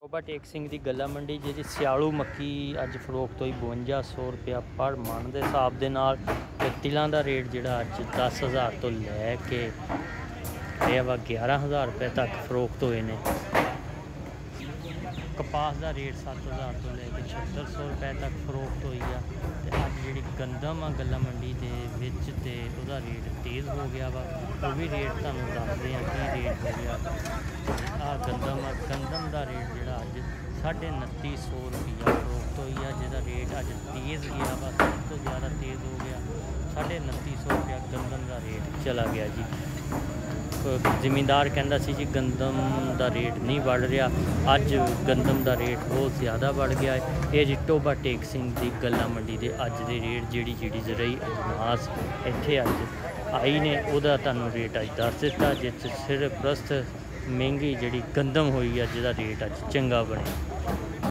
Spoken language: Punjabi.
ਟੋਬਾ ਟੇਕ ਸਿੰਘ ਦੀ ਗੱਲਾ ਮੰਡੀ ਜਿਹੜੀ ਸਿਆਲੂ ਮੱਕੀ ਅੱਜ ਫਰੋਖਤ ਹੋਈ 5200 ਰੁਪਇਆ ਪਰ ਮਣ ਦੇ ਹਿਸਾਬ ਦੇ ਨਾਲ। ਤੇ ਤਿਲਾਂ ਦਾ ਰੇਟ ਜਿਹੜਾ ਅੱਜ 10,000 ਤੋਂ ਲੈ ਕੇ ਇਹ ਵਾ 11,000 ਰੁਪਏ ਤੱਕ ਫਰੋਖਤ ਹੋਏ ਨੇ। ਕਪਾਸ ਦਾ ਰੇਟ 7,000 ਤੋਂ ਲੈ ਕੇ 7600 ਰੁਪਏ ਤੱਕ ਫਰੋਖਤ ਹੋਈ ਆ। ਤੇ ਅੱਜ ਜਿਹੜੀ ਗੰਦਮ ਆ ਗੱਲਾ ਮੰਡੀ ਦੇ ਵਿੱਚ ਤੇ ਉਹਦਾ ਰੇਟ ਤੇਜ਼ ਹੋ ਗਿਆ ਵਾ। ਉਹ ਵੀ ਰੇਟ ਤੁਹਾਨੂੰ ਦੱਸਦੇ ਆ ਕੀ ਰੇਟ ਹੋ ਗਿਆ। ਆ ਗੰਦਮ ਦਾ ਰੇਟ ਜਿਹੜਾ ਅੱਜ 2950 ਰੁਪਈਆ ਫਰੋਖਤ ਹੋਈ ਆ, ਜਿਹਦਾ ਰੇਟ ਅੱਜ ਤੇਜ਼ ਗਿਆ ਵਾ, ਸਭ ਤੋਂ ਜ਼ਿਆਦਾ ਤੇਜ਼ ਹੋ ਗਿਆ। 2950 ਰੁਪਇਆ ਗੰਦਮ ਦਾ ਰੇਟ ਚਲਾ ਗਿਆ ਜੀ। ਜ਼ਿਮੀਂਦਾਰ ਕਹਿੰਦਾ ਸੀ ਜੀ ਗੰਦਮ ਦਾ ਰੇਟ ਨਹੀਂ ਵੱਧ ਰਿਹਾ, ਅੱਜ ਗੰਦਮ ਦਾ ਰੇਟ ਬਹੁਤ ਜ਼ਿਆਦਾ ਵੱਧ ਗਿਆ ਹੈ। ਇਹ ਜੀ ਟੋਬਾ ਟੇਕ ਸਿੰਘ ਦੀ ਗੱਲਾ ਮੰਡੀ ਦੇ ਅੱਜ ਦੇ ਰੇਟ ਜਿਹੜੀ ਜ਼ਰਈ ਅਜਨਾਸ ਇੱਥੇ ਅੱਜ ਆਈ ਨੇ ਉਹਦਾ ਤੁਹਾਨੂੰ ਰੇਟ ਅੱਜ ਦੱਸ ਦਿੱਤਾ। ਜਿਸ ਸਿਰਫ ਪ੍ਰਸਤ ਮਹਿੰਗੀ ਜਿਹੜੀ ਗੰਦਮ ਹੋਈ ਆ ਜਿਹਦਾ ਰੇਟ ਅੱਜ ਚੰਗਾ ਬਣਿਆ।